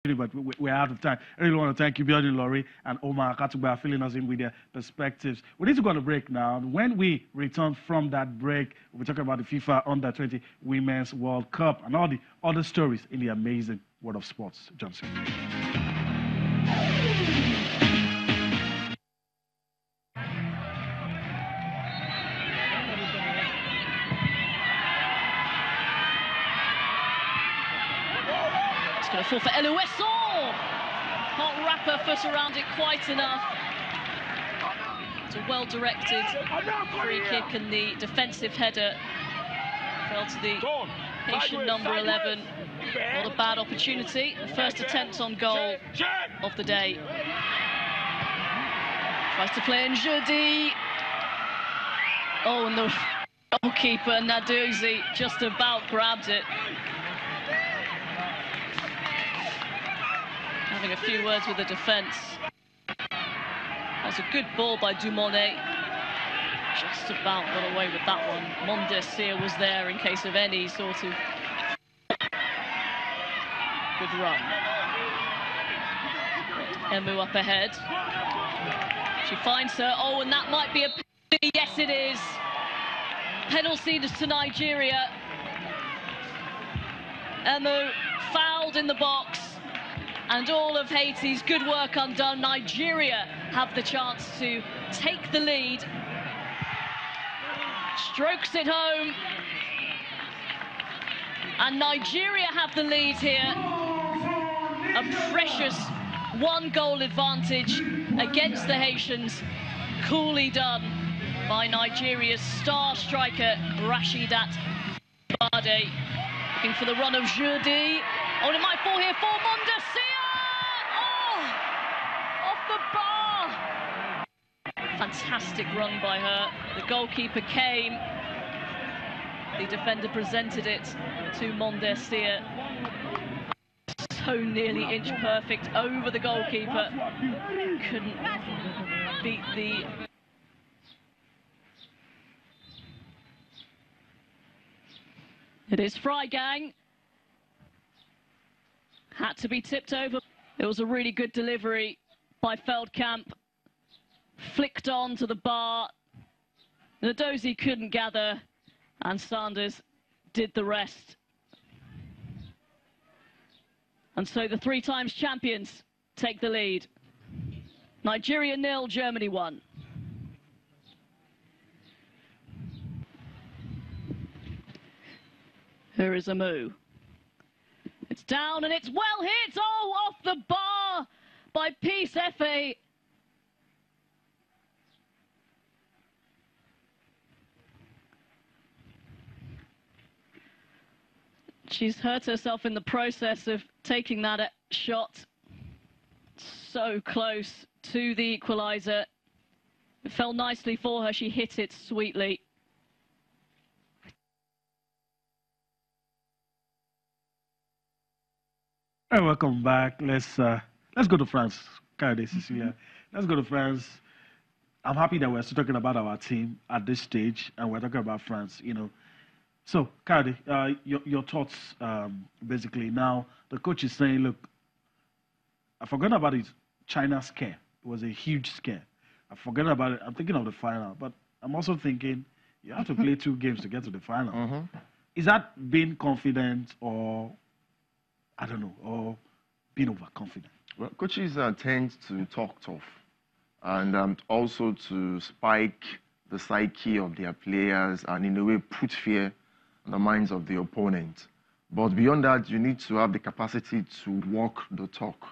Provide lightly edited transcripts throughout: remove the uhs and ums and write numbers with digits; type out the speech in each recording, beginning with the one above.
But we're out of time. I really want to thank you, Bjorn, Laurie, and Omar Katugba, filling us in with their perspectives. We need to go on a break now. When we return from that break, we'll be talking about the FIFA Under-20 Women's World Cup and all the other stories in the amazing world of sports. Johnson. Going to fall for Eluesso. Can't wrap her foot around it quite enough. It's a well-directed free kick, and the defensive header fell to the Haitian number 11. Not a bad opportunity. The first attempt on goal of the day. Tries to play in Jeudi. Oh, and the goalkeeper Nadozi just about grabbed it. Having a few words with the defence. That's a good ball by Dumone. Just about got away with that one. Mondesir was there in case of any sort of good run. Emu up ahead. She finds her. Oh, and that might be a penalty. Yes, it is. Penalty to Nigeria. Emu fouled in the box. And all of Haiti's good work undone. Nigeria have the chance to take the lead. Strokes it home. And Nigeria have the lead here. A precious one-goal advantage against the Haitians. Coolly done by Nigeria's star striker, Rashidat Bade. Looking for the run of Jeudi. Oh, it might fall here for Mondesir. Fantastic run by her. The goalkeeper came. The defender presented it to Mondesir. So nearly inch perfect over the goalkeeper. Couldn't beat the... It is Freigang. Had to be tipped over. It was a really good delivery by Feldkamp. Flicked on to the bar. Nadozi couldn't gather, and Sanders did the rest. And so the 3 times champions take the lead. Nigeria 0, Germany 1. Here is Amu. It's down and it's well hit. Oh, off the bar by Peace Efe. She's hurt herself in the process of taking that shot. So close to the equaliser. It fell nicely for her. She hit it sweetly. Hey, welcome back. Let's go to France. Let's go to France. I'm happy that we're still talking about our team at this stage, and we're talking about France. So, Kadi, your thoughts, basically. Now, the coach is saying, look, I forgot about it. China scare. It was a huge scare. I forgot about it. I'm thinking of the final, but I'm also thinking you have to play 2 games to get to the final. Is that being confident, or, I don't know, or being overconfident? Well, coaches tend to talk tough and also to spike the psyche of their players and, in a way, put fear in the minds of the opponent. But beyond that, you need to have the capacity to walk the talk.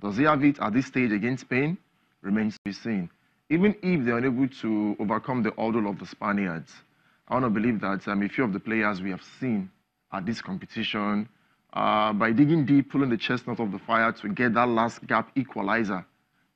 Does he have it at this stage against Spain? Remains to be seen. Even if they're unable to overcome the order of the Spaniards, I want to believe that a few of the players we have seen at this competition, by digging deep, pulling the chestnut of the fire to get that last gap equalizer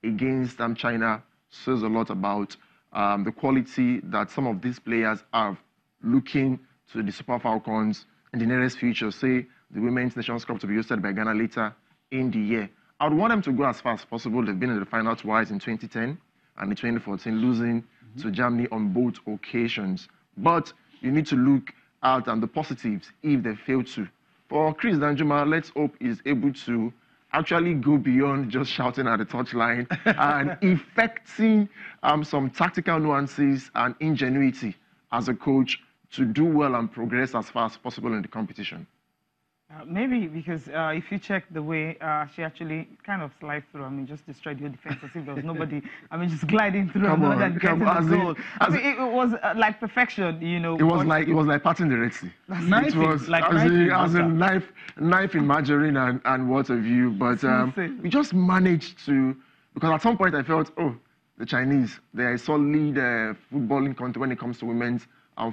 against China, says a lot about the quality that some of these players have looking to the Super Falcons in the nearest future, say the Women's Nations Cup to be hosted by Ghana later in the year. I would want them to go as far as possible. They've been in the final twice in 2010 and in 2014, losing to Germany on both occasions. But you need to look at the positives if they fail to. For Chris Danjuma, let's hope he's able to actually go beyond just shouting at the touchline and effecting some tactical nuances and ingenuity as a coach to do well and progress as far as possible in the competition? Maybe because if you check the way she actually kind of slid through, I mean, just destroyed your defense as if there was nobody, I mean, just gliding through and getting the goal. I mean, it was like perfection, you know. It was like parting the Red Sea. It was like as a knife in margarine and what have you. But we just managed to, because at some point I felt, oh, the Chinese, they are a solid footballing country when it comes to women's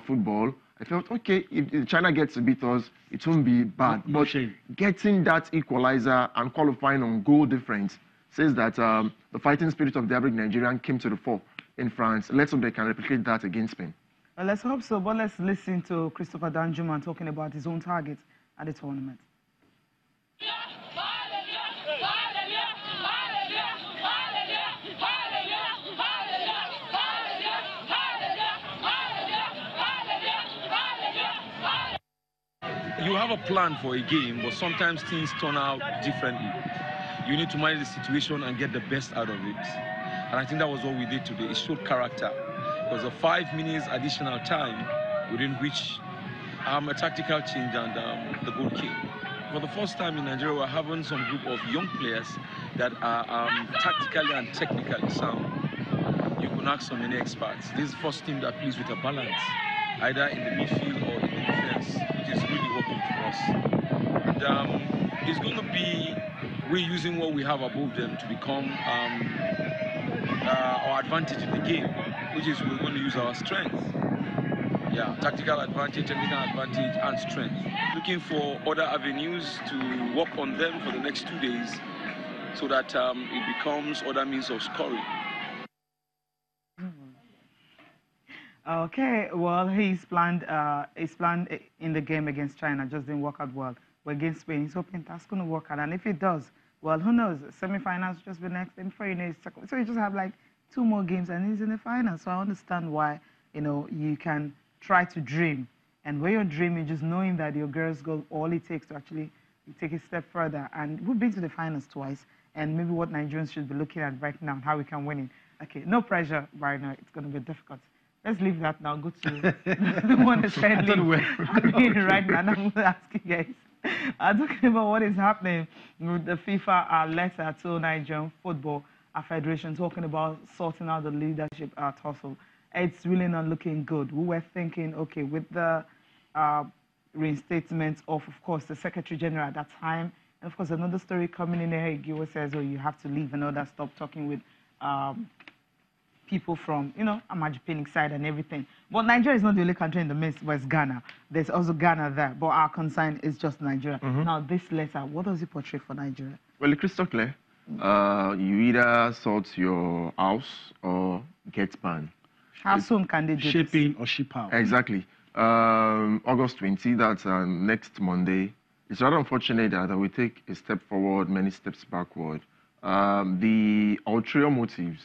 football. I felt, okay, if China gets to beat us, it won't be bad. But getting that equalizer and qualifying on goal difference says that the fighting spirit of the average Nigerian came to the fore in France. Let's hope they can replicate that against Spain. Well, let's hope so. But let's listen to Christopher Danjuma talking about his own targets at the tournament. You have a plan for a game, but sometimes things turn out differently. You need to manage the situation and get the best out of it. And I think that was what we did today. It showed character. It was a 5 minutes additional time within which a tactical change and the goal came. For the first time in Nigeria, we're having some group of young players that are tactically and technically sound. You can ask so many experts. This is the first team that plays with a balance, either in the midfield or in the defense, which is really working for us. And it's going to be we're using what we have above them to become our advantage in the game, which is we're going to use our strength. Yeah, tactical advantage, technical advantage, and strength. Looking for other avenues to work on them for the next 2 days so that it becomes other means of scoring. Okay, well, he's planned in the game against China, just didn't work out well. But against Spain, he's hoping that's going to work out. And if it does, well, who knows? Semi-finals just be next, and before you know, so you just have like 2 more games and he's in the final. So I understand why, you know, you can try to dream. And when you're dreaming, just knowing that your girls go all it takes to actually take a step further. And we've been to the finals twice. And maybe what Nigerians should be looking at right now, how we can win it. Okay, no pressure right now. It's going to be difficult. Let's leave that now. Go to the one that's happening right now. I'm going to ask you guys. I'm talking about what is happening with the FIFA letter to Nigerian Football Federation, talking about sorting out the leadership tussle. It's really not looking good. We were thinking, okay, with the reinstatement of course, the Secretary General at that time, and of course, another story coming in here, Giwa says, oh, you have to leave and all that, stop talking with people from, you know, Amajipinic side and everything. But Nigeria is not the only country in the midst, where's Ghana. There's also Ghana there, but our concern is just Nigeria. Now, this letter, what does it portray for Nigeria? Well, it's crystal clear. You either sort your house or get banned. How soon can they do ship this? in or ship out? Exactly. August 20, that's next Monday. It's rather unfortunate that we take a step forward, many steps backward. The ulterior motives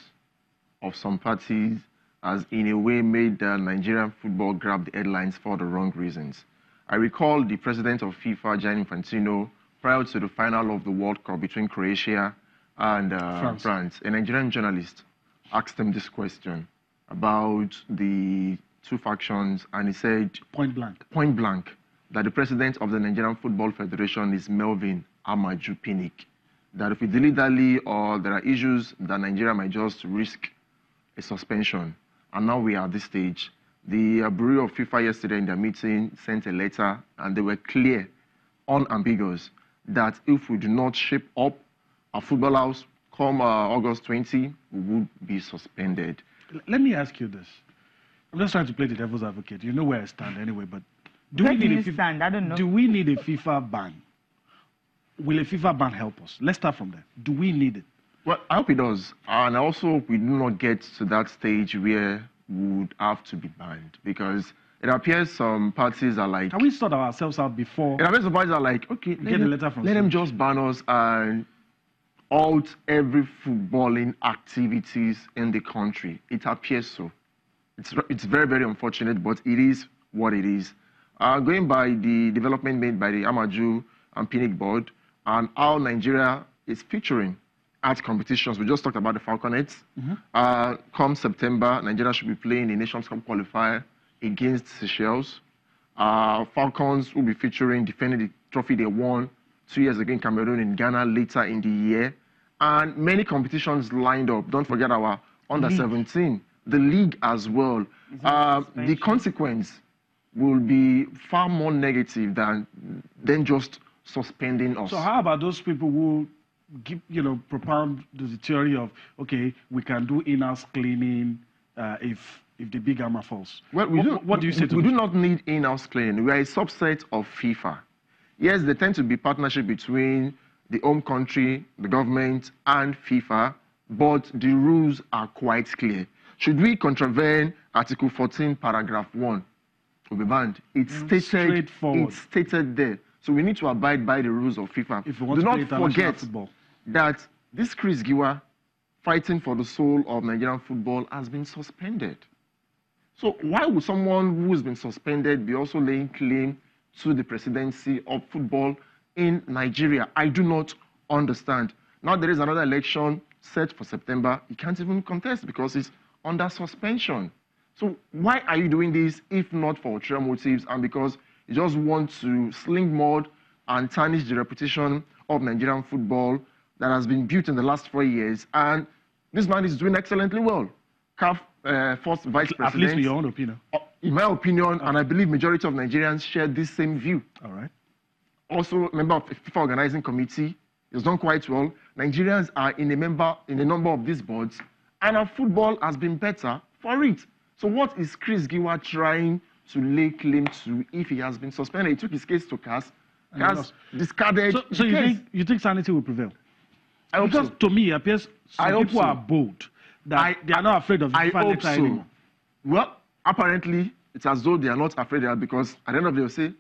of some parties has in a way made Nigerian football grab the headlines for the wrong reasons. I recall the president of FIFA, Gianni Infantino, prior to the final of the World Cup between Croatia and France, a Nigerian journalist asked him this question about the 2 factions, and he said, point blank, that the president of the Nigerian Football Federation is Melvin Amaju-Pinnick. That if we dilly-dally or there are issues, that Nigeria might just risk a suspension. And now we are at this stage. The Bureau of FIFA yesterday in their meeting sent a letter, and they were clear, unambiguous, that if we do not shape up our football house come August 20, we would be suspended. Let me ask you this. I'm just trying to play the devil's advocate. You know where I stand anyway, but do Where we need do you stand? I don't know. Do we need a FIFA ban? Will a FIFA ban help us? Let's start from there. Do we need it? Well, I hope it does. And I also hope we do not get to that stage where we would have to be banned, because it appears some parties are like... Can we sort ourselves out before? It appears some parties are like, okay, get the letter from let them just ban us and halt every footballing activities in the country. It appears so. It's very, very unfortunate, but it is what it is. Going by the development made by the Amaju and Pinnick board and how Nigeria is featuring at competitions. We just talked about the Falconets. Come September, Nigeria should be playing a Nations Cup qualifier against Seychelles. Falcons will be featuring defending the trophy they won 2 years ago in Cameroon and Ghana later in the year. And many competitions lined up. Don't forget our under-17, the league as well. The consequence will be far more negative than just suspending us. So how about those people who give, propound the theory of, okay, we can do in-house cleaning if the big hammer falls? Well, what do you say to We do not need in-house cleaning. We are a subset of FIFA. Yes, there tend to be partnership between the home country, the government, and FIFA, but the rules are quite clear. Should we contravene Article 14, Paragraph 1, we'll be banned. It's stated there. So we need to abide by the rules of FIFA. If we want do to not play forget football, that this Chris Giwa, fighting for the soul of Nigerian football, has been suspended. So why would someone who has been suspended be also laying claim to the presidency of football in Nigeria? I do not understand. Now there is another election set for September. He can't even contest because he's under suspension. So why are you doing this if not for ulterior motives and because you just want to sling mud and tarnish the reputation of Nigerian football that has been built in the last 4 years? And this man is doing excellently well. CAF first vice president. At least in your own opinion. In my opinion, and I believe majority of Nigerians share this same view. All right. Also, member of the FIFA organizing committee, has done quite well. Nigerians are in a number of these boards, and our football has been better for it. So what is Chris Giwa trying to lay claim to if he has been suspended? He took his case to CAS. CAS discarded. So you think sanity will prevail? I hope because so. To me, it appears some people are bold. That they are not afraid of the FIFA hope so. anymore. Well, apparently, it's as though they are not afraid of that because at the end of the day, they'll say,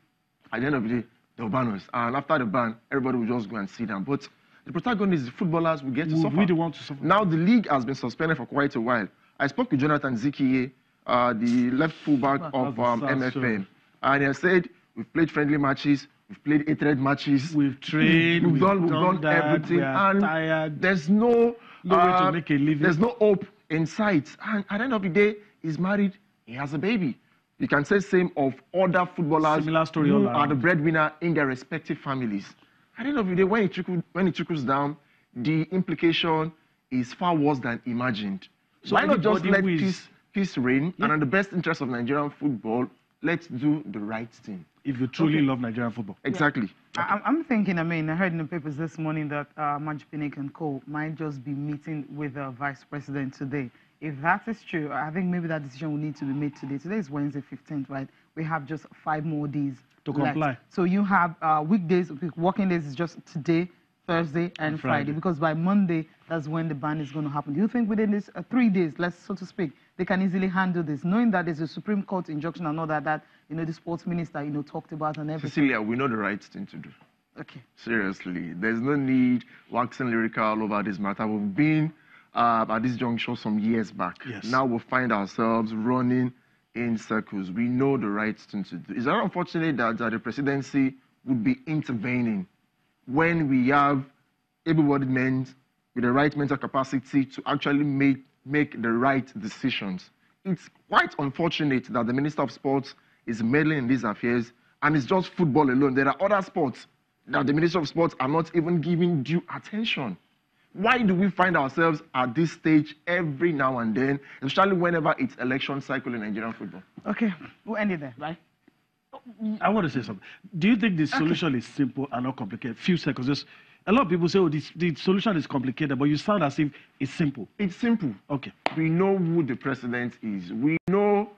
at the end of the day, they'll ban us. And after the ban, everybody will just go and see them. But the protagonists, the footballers, will get to suffer. We really want to suffer. Now, the league has been suspended for quite a while. I spoke to Jonathan Zikiye, the left fullback of MFM. And he said, we've played friendly matches, we've played 8-red matches. We've trained, we've done that, everything. We are and tired. There's no way to make a living. There's no hope in sight. And at the end of the day, he's married, he has a baby. You can say same of other footballers who are the breadwinner in their respective families. At the end of the day, when it trickles down, the implication is far worse than imagined. So why not just let peace reign, and in the best interest of Nigerian football, let's do the right thing. If you truly love Nigerian football. Exactly. Yeah. I'm thinking, I heard in the papers this morning that Manjupinik and Co. might just be meeting with the vice president today. If that is true, I think maybe that decision will need to be made today. Today is Wednesday 15th, right? We have just 5 more days to comply. So you have weekdays, working days is just today, Thursday, and Friday. Because by Monday, that's when the ban is going to happen. Do you think within this 3 days, so to speak, they can easily handle this, knowing that there's a Supreme Court injunction and all that the sports minister, talked about and everything? Cecilia, we know the right thing to do. Okay. Seriously, there's no need waxing lyrical over this matter. We've been at this juncture some years back. Yes. Now we find ourselves running in circles. We know the right thing to do. It's very unfortunate that the presidency would be intervening when we have able-bodied men with the right mental capacity to actually make the right decisions. It's quite unfortunate that the Minister of Sports is meddling in these affairs, and it's just football alone. There are other sports that the Minister of Sports are not even giving due attention. Why do we find ourselves at this stage every now and then, especially whenever it's election cycle in Nigerian football? Okay, we'll end it there, right? I want to say something. Do you think the solution is simple and not complicated? Few seconds. Just, a lot of people say, the solution is complicated, but you sound as if it's simple. It's simple. Okay. We know who the president is. We know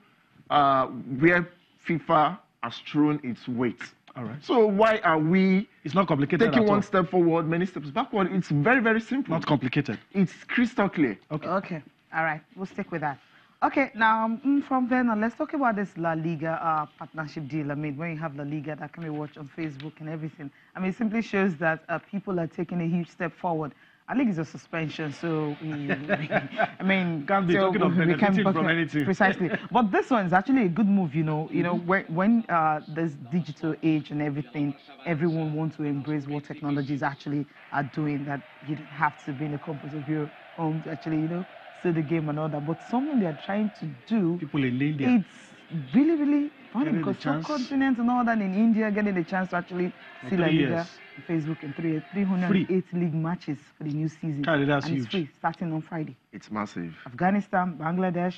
where FIFA has thrown its weight. All right. So why are we it's not complicated taking at one all. step forward, many steps backward? It's very, very simple. Not complicated. It's crystal clear. Okay. All right. We'll stick with that. Okay. Now, from there, now let's talk about this La Liga partnership deal. When you have La Liga, that can be watched on Facebook and everything. It simply shows that people are taking a huge step forward. our league is a suspension, so I mean, Can't be so talking of we can't benefiting book from it anything. precisely. But this one is actually a good move, you know. You know, when this digital age and everything, everyone wants to embrace what technologies actually are doing. That you don't have to be in the comfort of your home to actually, you know, see the game and all that. But something they're trying to do, People in India. it's really, really funny Getting the because chance. subcontinent and all that in India getting the chance to actually see La 3 Liga years. on Facebook in 308 league matches for the new season. Carry, that's and huge. it's free, starting on Friday. It's massive. Afghanistan, Bangladesh,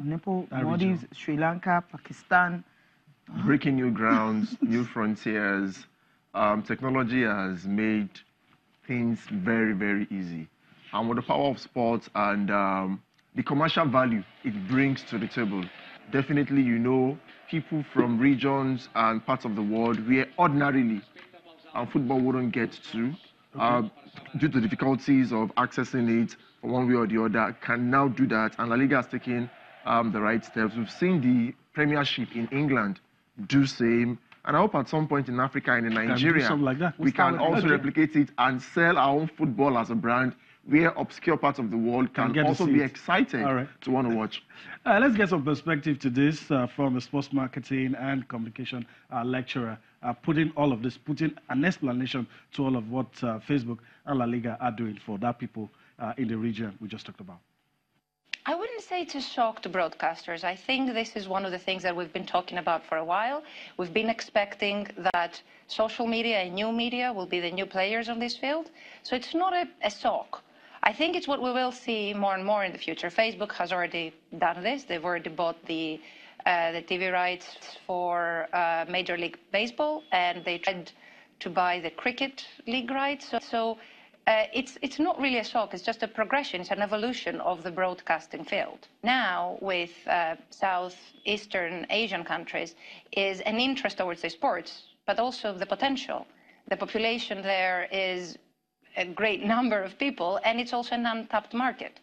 Nepal, That Maldives, region. Sri Lanka, Pakistan. Breaking new grounds, new frontiers. Technology has made things very, very easy. And with the power of sports and the commercial value it brings to the table, definitely, you know, people from regions and parts of the world where ordinarily football wouldn't get to, due to difficulties of accessing it from one way or the other, can now do that. And La Liga has taken the right steps. We've seen the Premiership in England do same. And I hope at some point in Africa and in do Nigeria, something like that. we can also Okay. replicate it and sell our own football as a brand where obscure parts of the world Can can get to also see be it. excited All right. to want to watch. Let's get some perspective to this from a sports marketing and communication lecturer, putting an explanation to all of what Facebook and La Liga are doing for that people in the region we just talked about. I wouldn't say it's a shock to broadcasters. I think this is one of the things that we've been talking about for a while. We've been expecting that social media and new media will be the new players on this field. So it's not a shock. I think it's what we will see more and more in the future. Facebook has already done this. They've already bought the TV rights for Major League Baseball, and they tried to buy the cricket league rights. So it's not really a shock. It's just a progression. It's an evolution of the broadcasting field. Now, with Southeastern Asian countries, is an interest towards the sports, but also the potential. The population there is a great number of people, and it's also an untapped market.